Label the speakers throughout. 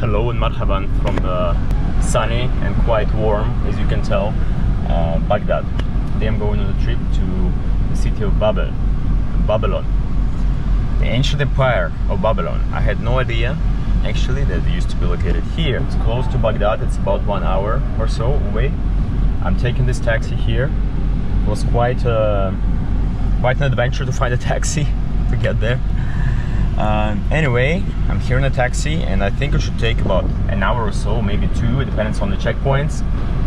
Speaker 1: hello and marhaban from the sunny and quite warm, as you can tell, Baghdad. Today I'm going on a trip to the city of Babylon, the ancient empire of Babylon. I had no idea actually that it used to be located here. It's close to Baghdad, it's about 1 hour or so away. I'm taking this taxi here. It was quite an adventure to find a taxi to get there. Anyway, I'm here in a taxi and I think it should take about an hour or so, maybe 2, it depends on the checkpoints.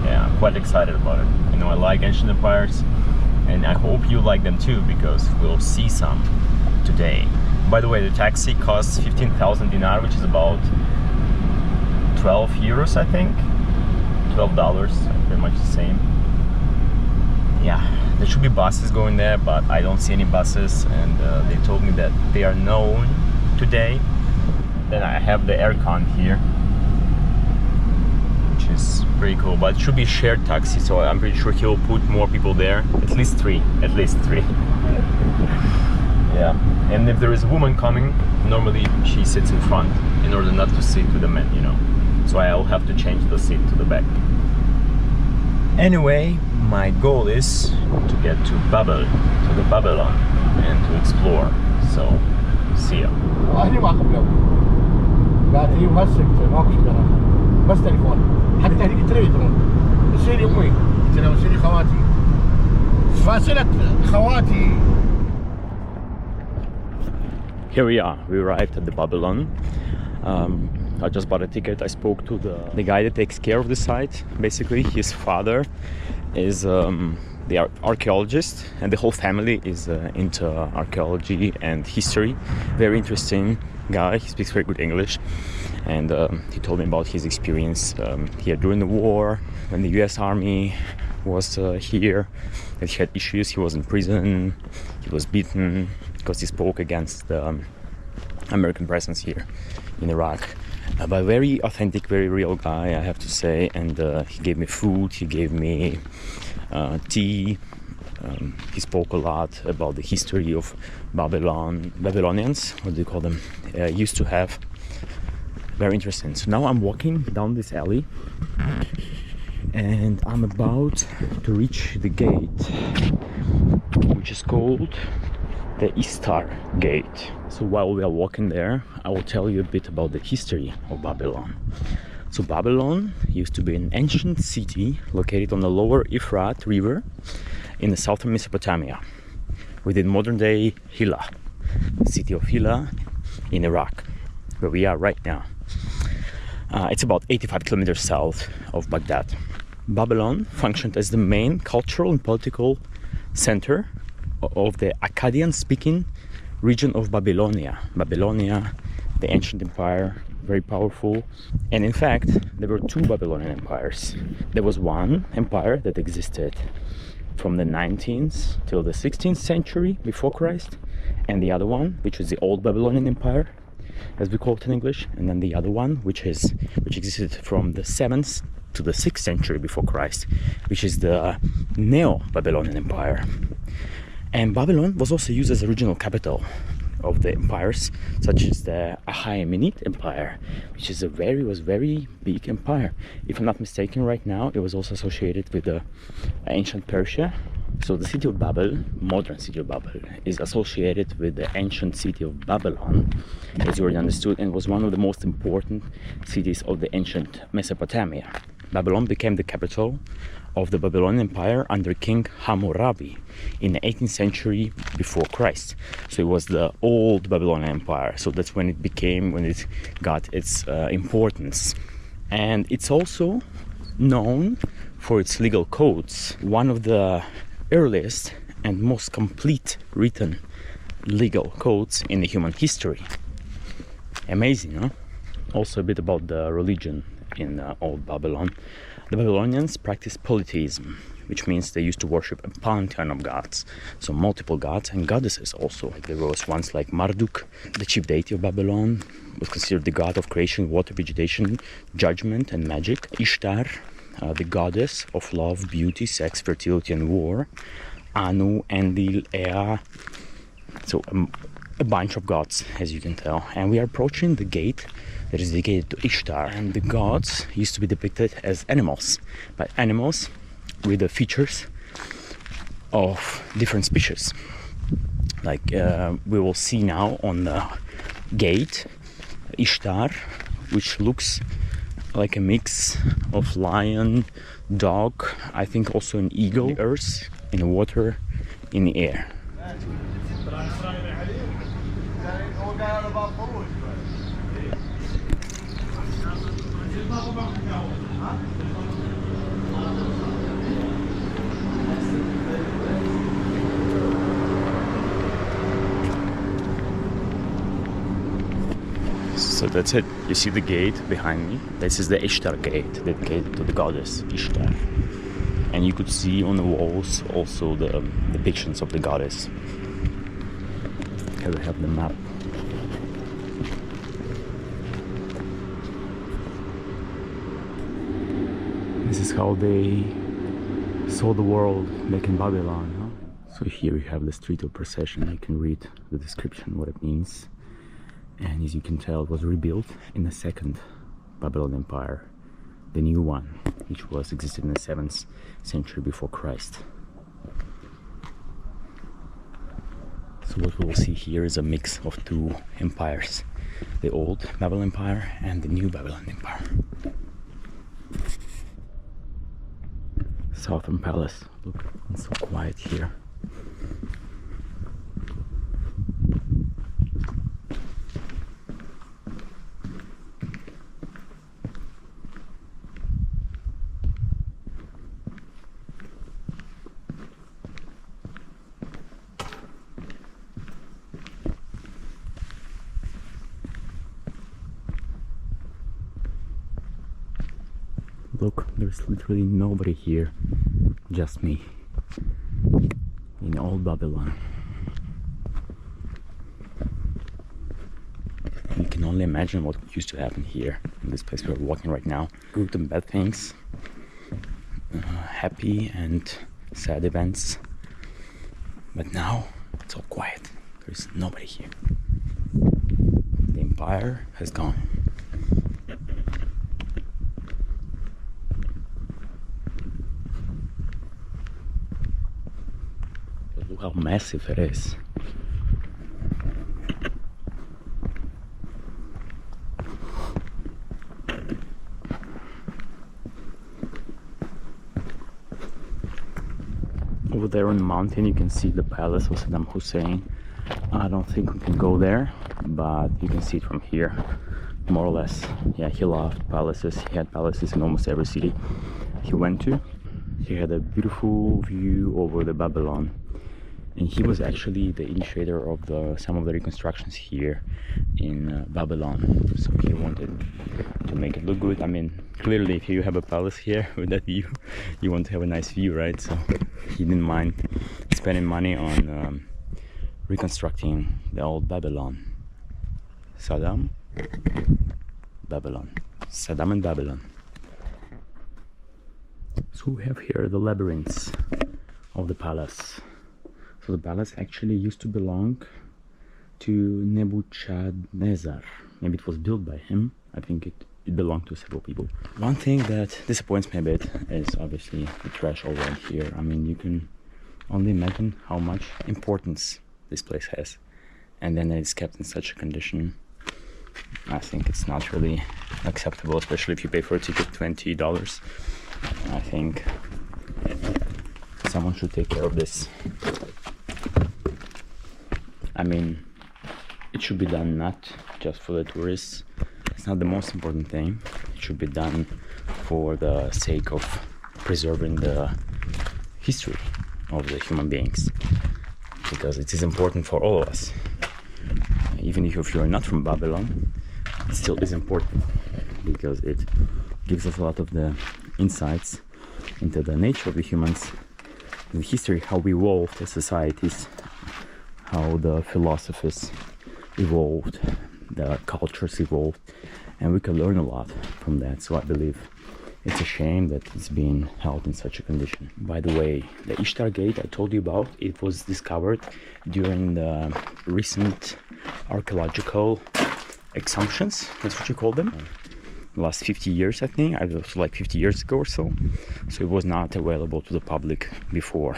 Speaker 1: Yeah, I'm quite excited about it. You know, I like ancient empires and I hope you like them too, because we'll see some today. By the way, the taxi costs 15,000 dinar, which is about 12 euros, I think. $12, pretty much the same. Yeah, there should be buses going there, but I don't see any buses, and they told me that they are known today. Then I have the aircon here, which is pretty cool, but it should be shared taxi, so I'm pretty sure he'll put more people there, at least three. Yeah, and if there is a woman coming, normally she sits in front in order not to sit with the men, you know, so I'll have to change the seat to the back. Anyway, my goal is to get to Babylon, and to explore. So, see ya.
Speaker 2: أهلي معكم اليوم. لا تجي مسك ماكو شغله. بس تليفون. حتى هذيك تري يدرون. سيري أمي. قلت لها سيري خواتي. فاصلة خواتي.
Speaker 1: Here we are. We arrived at the Babylon. I just bought a ticket. I spoke to the guy that takes care of the site. Basically, his father is the archaeologist, and the whole family is into archaeology and history. Very interesting guy. He speaks very good English, and he told me about his experience here during the war, when the U.S. Army was here, and he had issues. He was in prison. He was beaten because he spoke against the American presence here in Iraq. But very authentic, very real guy, I have to say. And he gave me food, he gave me tea. He spoke a lot about the history of Babylonians, what do you call them, used to have. Very interesting. So now I'm walking down this alley and I'm about to reach the gate, which is called the Ishtar gate. So while we are walking there, I will tell you a bit about the history of Babylon. So Babylon used to be an ancient city located on the lower Euphrates River in the southern Mesopotamia, within modern-day Hilla, the city of Hilla in Iraq, where we are right now. It's about 85 kilometers south of Baghdad. Babylon functioned as the main cultural and political center of the Akkadian-speaking region of Babylonia. Babylonia, the ancient empire, very powerful. And in fact, there were two Babylonian empires. There was one empire that existed from the 19th till the 16th century before Christ, and the other one, which was the old Babylonian empire, as we call it in English, and then the other one, which existed from the 7th to the 6th century before Christ, which is the Neo-Babylonian Empire. And Babylon was also used as a regional capital of the empires, such as the Achaemenid Empire, which is was very big empire. If I'm not mistaken, right now it was also associated with the ancient Persia. So the city of Babel, modern city of Babel, is associated with the ancient city of Babylon, as you already understood, and was one of the most important cities of the ancient Mesopotamia. Babylon became the capital of the Babylonian Empire under King Hammurabi in the 18th century before Christ. So it was the old Babylonian Empire. So that's when it got its importance. And it's also known for its legal codes. One of the earliest and most complete written legal codes in the human history. Amazing, huh? Also a bit about the religion in old Babylon. The Babylonians practiced polytheism, which means they used to worship a pantheon of gods, so multiple gods and goddesses also. There was once like Marduk, the chief deity of Babylon, was considered the god of creation, water, vegetation, judgment and magic. Ishtar, the goddess of love, beauty, sex, fertility and war. Anu, Enlil, Ea, so a bunch of gods, as you can tell. And we are approaching the gate that is dedicated to Ishtar, and the gods used to be depicted as animals, but animals with the features of different species. Like we will see now on the gate Ishtar, which looks like a mix of lion, dog, I think also an eagle, in the earth, in the water, in the air. So that's it. You see the gate behind me? This is the Ishtar gate, dedicated to the goddess Ishtar. And you could see on the walls also the depictions of the goddess. Here we have the map. This is how they saw the world back in Babylon, huh? So here you have the street of procession. You can read the description, what it means. And as you can tell, it was rebuilt in the second Babylon Empire, the new one, which was existed in the 7th century before Christ. So what we will see here is a mix of two empires, the old Babylon Empire and the new Babylon Empire. Southern Palace. Look, it's so quiet here. Look, there's literally nobody here, just me, in old Babylon. You can only imagine what used to happen here, in this place we're walking right now. Good and bad things, happy and sad events, but now it's all quiet, there's nobody here. The empire has gone. How massive it is. Over there on the mountain you can see the palace of Saddam Hussein. I don't think we can go there, but you can see it from here, more or less. Yeah, he loved palaces. He had palaces in almost every city he went to. He had a beautiful view over the Babylon. And he was actually the initiator of some of the reconstructions here in Babylon. So he wanted to make it look good. I mean, clearly if you have a palace here with that view, you want to have a nice view, right? So he didn't mind spending money on reconstructing the old Babylon. Saddam, Babylon. Saddam and Babylon. So we have here the labyrinths of the palace. So the palace actually used to belong to Nebuchadnezzar. Maybe it was built by him. I think it belonged to several people. One thing that disappoints me a bit is obviously the trash all around here. I mean, you can only imagine how much importance this place has. And then it's kept in such a condition. I think it's not really acceptable, especially if you pay for a ticket $20. I think someone should take care of this. I mean, it should be done not just for the tourists. It's not the most important thing. It should be done for the sake of preserving the history of the human beings, because it is important for all of us. Even if you're not from Babylon, it still is important, because it gives us a lot of the insights into the nature of the humans, the history, how we evolved as societies, how the philosophies evolved, the cultures evolved, and we can learn a lot from that. So I believe it's a shame that it's being held in such a condition. By the way, the Ishtar Gate I told you about, it was discovered during the recent archaeological exhumations, that's what you call them. Last 50 years, I think. I was like 50 years ago or so. So it was not available to the public before.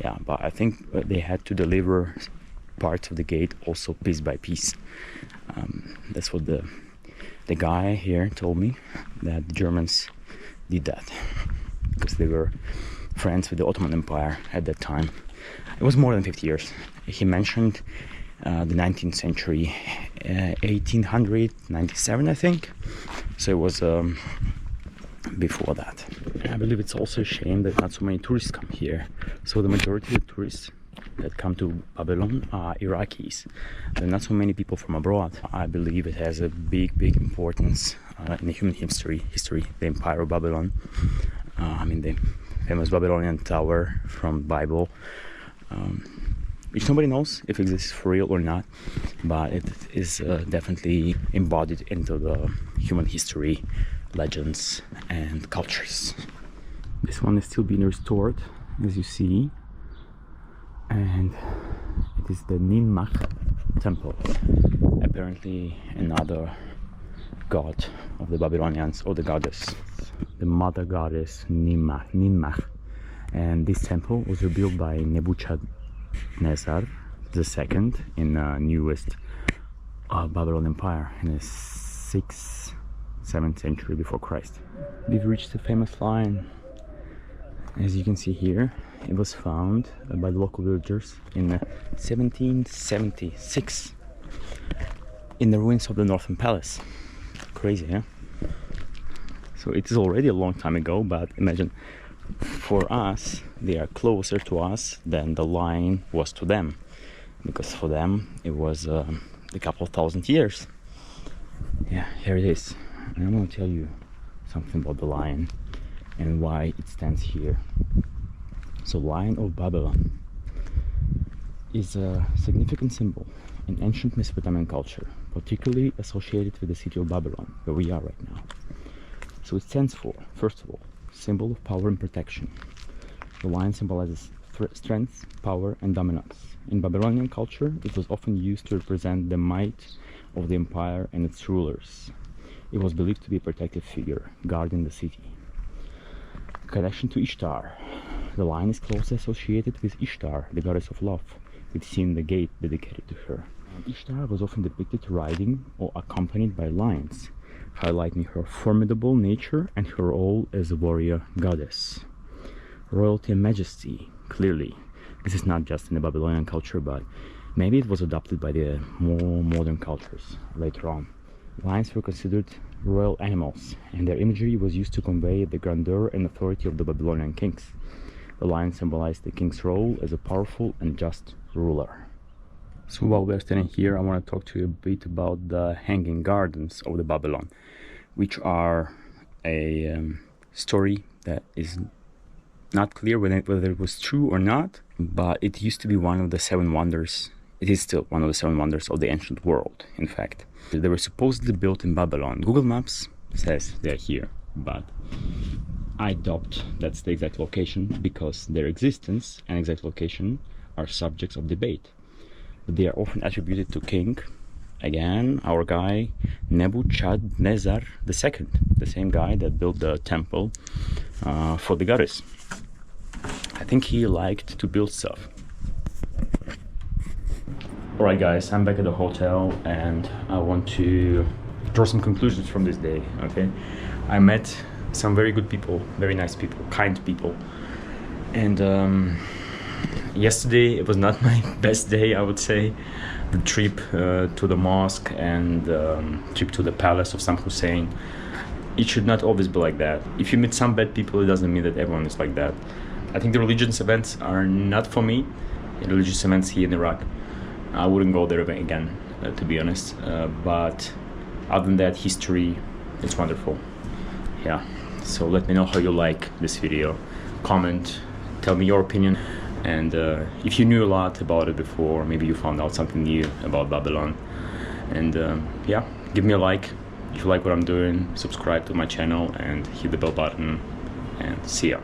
Speaker 1: Yeah, but I think they had to deliver parts of the gate also piece by piece. That's what the guy here told me, that the Germans did that because they were friends with the Ottoman Empire at that time. It was more than 50 years. He mentioned the 19th century, 1897, I think. So it was before that. And I believe it's also a shame that not so many tourists come here. So the majority of tourists that come to Babylon are Iraqis. There are not so many people from abroad. I believe it has a big importance in the human history, the Empire of Babylon. I mean, the famous Babylonian Tower from the Bible, which nobody knows if it exists for real or not, but it is definitely embodied into the human history, legends and cultures. This one is still being restored, as you see, and it is the Ninmah temple, apparently another god of the Babylonians, or the goddess, the mother goddess Ninmah. And this temple was rebuilt by Nebuchadnezzar II in the newest Babylon Empire in the 6th, 7th century before Christ. We've reached the famous line. As you can see here, it was found by the local villagers in 1776 in the ruins of the Northern Palace. Crazy, huh? So it is already a long time ago, but imagine, for us, they are closer to us than the line was to them, because for them it was a couple of thousand years. Yeah, here it is. And I'm going to tell you something about the lion and why it stands here. So, Lion of Babylon is a significant symbol in ancient Mesopotamian culture, particularly associated with the city of Babylon, where we are right now. So it stands for, first of all, symbol of power and protection. The lion symbolizes strength, power and dominance. In Babylonian culture, it was often used to represent the might of the empire and its rulers. It was believed to be a protective figure, guarding the city. Connection to Ishtar. The lion is closely associated with Ishtar, the goddess of love, with seeing the gate dedicated to her. And Ishtar was often depicted riding or accompanied by lions, highlighting her formidable nature and her role as a warrior goddess. Royalty and majesty, clearly. This is not just in the Babylonian culture, but maybe it was adopted by the more modern cultures later on. Lions were considered royal animals, and their imagery was used to convey the grandeur and authority of the Babylonian kings. The lion symbolized the king's role as a powerful and just ruler. So while we're standing here, I want to talk to you a bit about the hanging gardens of the Babylon, which are a story that is not clear whether it was true or not, but it used to be one of the 7 wonders. It is still one of the 7 wonders of the ancient world, in fact. They were supposedly built in Babylon. Google Maps says they're here, but I doubt that's the exact location, because their existence and exact location are subjects of debate. But they are often attributed to King, again, our guy, Nebuchadnezzar II, the same guy that built the temple for the goddess. I think he liked to build stuff. Alright guys, I'm back at the hotel and I want to draw some conclusions from this day, okay? I met some very good people, very nice people, kind people. And yesterday it was not my best day, I would say. The trip to the mosque and trip to the palace of Saddam Hussein. It should not always be like that. If you meet some bad people, it doesn't mean that everyone is like that. I think the religious events are not for me. The religious events here in Iraq, I wouldn't go there again, to be honest. But other than that, history, it's wonderful. Yeah, so let me know how you like this video. Comment, tell me your opinion. And if you knew a lot about it before, maybe you found out something new about Babylon. And yeah, give me a like if you like what I'm doing. Subscribe to my channel and hit the bell button. And see ya.